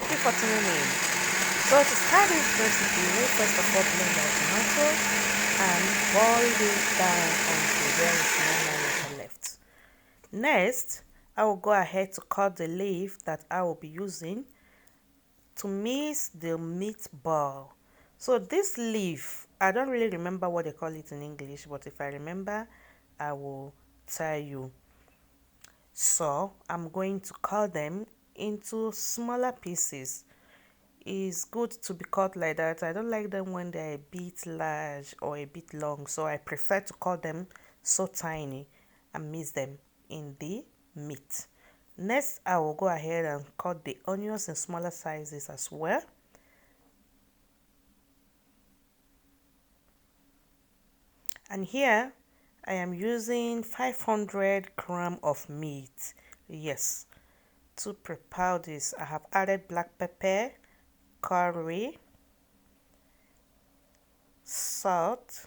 Thank you for tuning in. So to start this recipe, we'll first of all blend our tomato and boil this down until there is no more water left. Next, I will go ahead to cut the leaf that I will be using to mix the meatball. So this leaf, I don't really remember what they call it in English, but if I remember, I will tell you. So I'm going to cut them into smaller pieces. It's good to be cut like that. I don't like them when they're a bit large or a bit long, so I prefer to cut them so tiny and mix them in the meat. Next, I will go ahead and cut the onions in smaller sizes as well. And here I am using 500 grams of meat. Yes, to prepare this, I have added black pepper, curry, salt,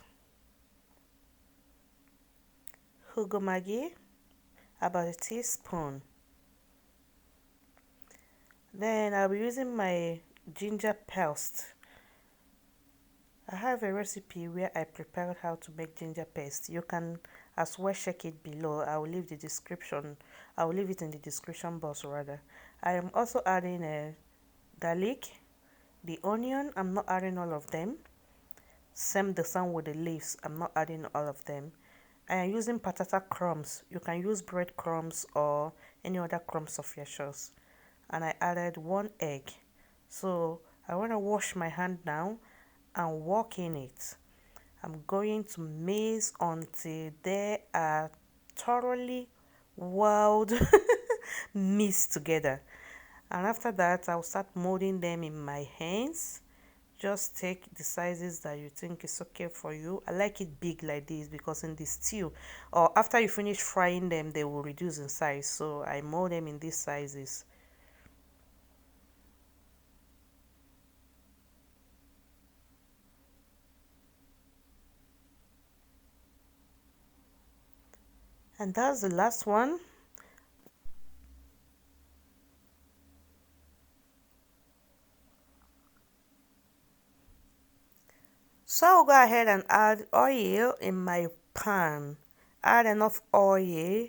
jugo maggie, about a teaspoon. Then I'll be using my ginger paste. I have a recipe where I prepared how to make ginger paste. You can as well check it below. I will leave the description. I will leave it in the description box rather. I am also adding a garlic, the onion. I'm not adding all of them. Same the same with the leaves. I'm not adding all of them. I am using patata crumbs. You can use bread crumbs or any other crumbs of your choice. And I added 1 egg. So I want to wash my hand now and walk in it. I'm going to mix until they are thoroughly well mixed together. And after that, I'll start molding them in my hands. Just take the sizes that you think is okay for you. I like it big like this because in the stew or after you finish frying them, they will reduce in size. So I mold them in these sizes. And that's the last one. So I'll go ahead and add oil in my pan. Add enough oil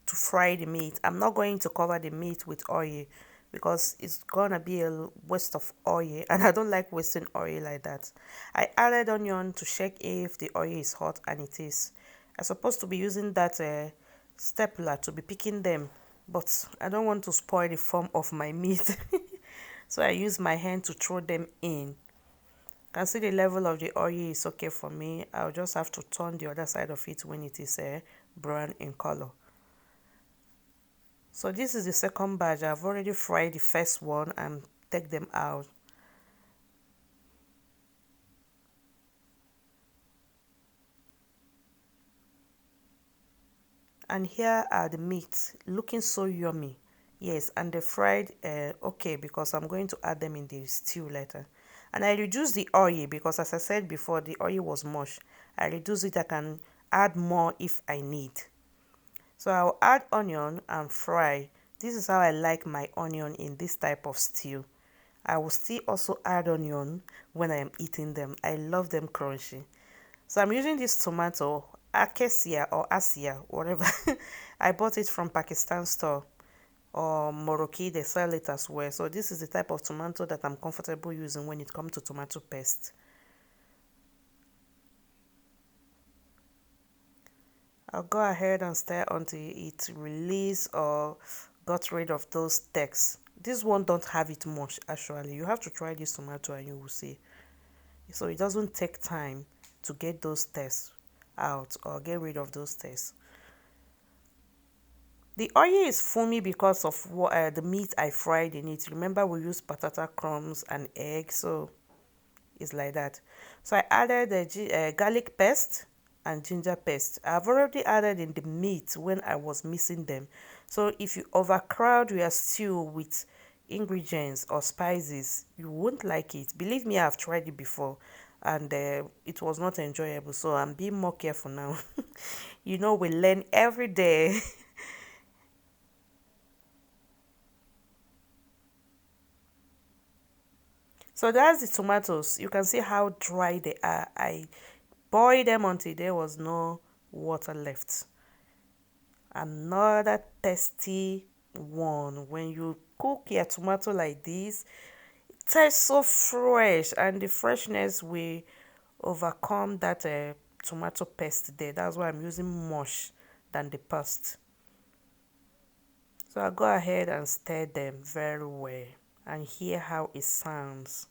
to fry the meat. I'm not going to cover the meat with oil because it's gonna be a waste of oil and I don't like wasting oil like that. I added onion to check if the oil is hot and it is. I'm supposed to be using that stapler to be picking them, but I don't want to spoil the form of my meat. So I use my hand to throw them in. Can see the level of the oil is okay for me. I'll just have to turn the other side of it when it is brown in color. So this is the second batch. I've already fried the first one and take them out. And here are the meats looking so yummy. Yes, and they fried okay because I'm going to add them in the stew later. And I reduce the oil because as I said before, the oil was much. I reduce it. I can add more if I need. So I'll add onion and fry. This is how I like my onion in this type of stew. I will still also add onion when I am eating them. I love them crunchy. So I'm using this tomato, acacia or asia, whatever. I bought it from Pakistan store or Moroccan, they sell it as well. So this is the type of tomato that I'm comfortable using when it comes to tomato paste. I'll go ahead and stir until it release or got rid of those texts. This one don't have it much actually. You have to try this tomato and you will see. So it doesn't take time to get those tests out or get rid of those tests. The oil is foamy because of the meat I fried in it. Remember we used patata crumbs and egg, so it's like that. So I added the garlic paste and ginger paste. I've already added in the meat when I was mixing them. So if you overcrowd your stew with ingredients or spices, you won't like it. Believe me, I've tried it before and it was not enjoyable. So I'm being more careful now. You know, we learn every day. So that's the tomatoes. You can see how dry they are. I boiled them until there was no water left. Another tasty one. When you cook your tomato like this, it tastes so fresh, and the freshness will overcome that tomato paste there. That's why I'm using mush than the paste. So I'll go ahead and stir them very well and hear how it sounds.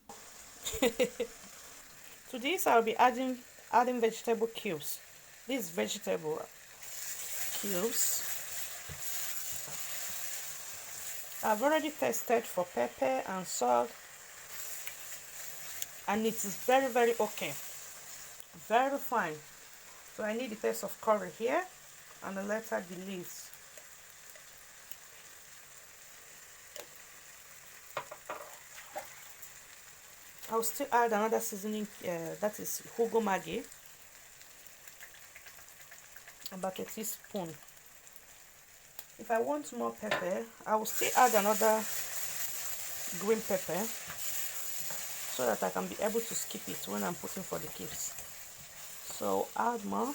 To this I'll be adding vegetable cubes. These vegetable cubes I've already tested for pepper and salt, and it is very okay, very fine. So I need a taste of curry here, and the letter the leaves. I'll still add another seasoning, that is jugo maggie, about a teaspoon. If I want more pepper, I will still add another green pepper so that I can be able to skip it when I'm putting for the cubes. So add more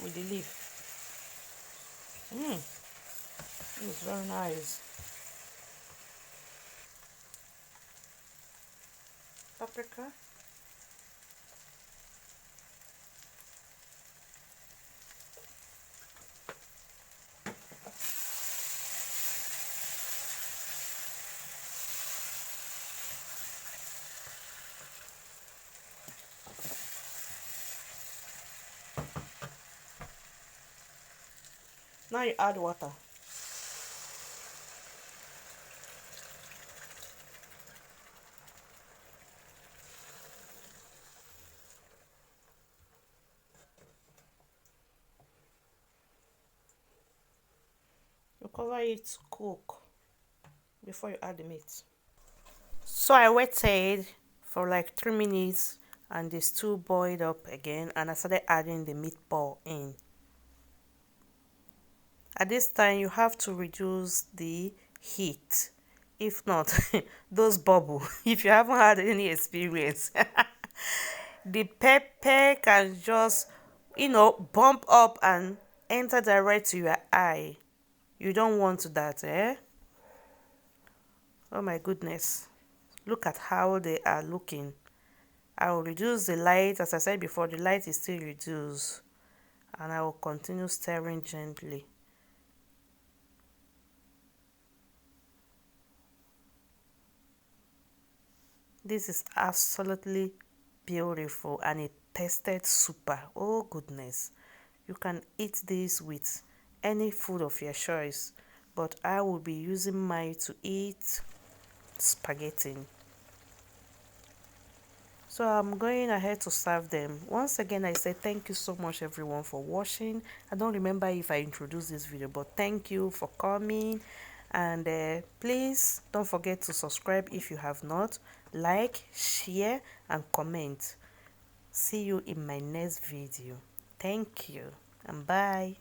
with the leaf. It's very nice. Paprika. Now you add water. You cover it to cook before you add the meat. So I waited for like 3 minutes and the stew boiled up again, and I started adding the meatball in. At this time you have to reduce the heat. If not, those bubble. If you haven't had any experience, the pepper can just, bump up and enter direct to your eye. You don't want that, eh? Oh my goodness. Look at how they are looking. I will reduce the light. As I said before, the light is still reduced. And I will continue stirring gently. This is absolutely beautiful, and it tasted super. Oh goodness. You can eat this with any food of your choice, but I will be using mine to eat spaghetti. So I'm going ahead to serve them. Once again, I say thank you so much everyone for watching. I don't remember if I introduced this video, but thank you for coming. And please don't forget to subscribe if you have not. Like, share, and comment. See you in my next video. Thank you and bye.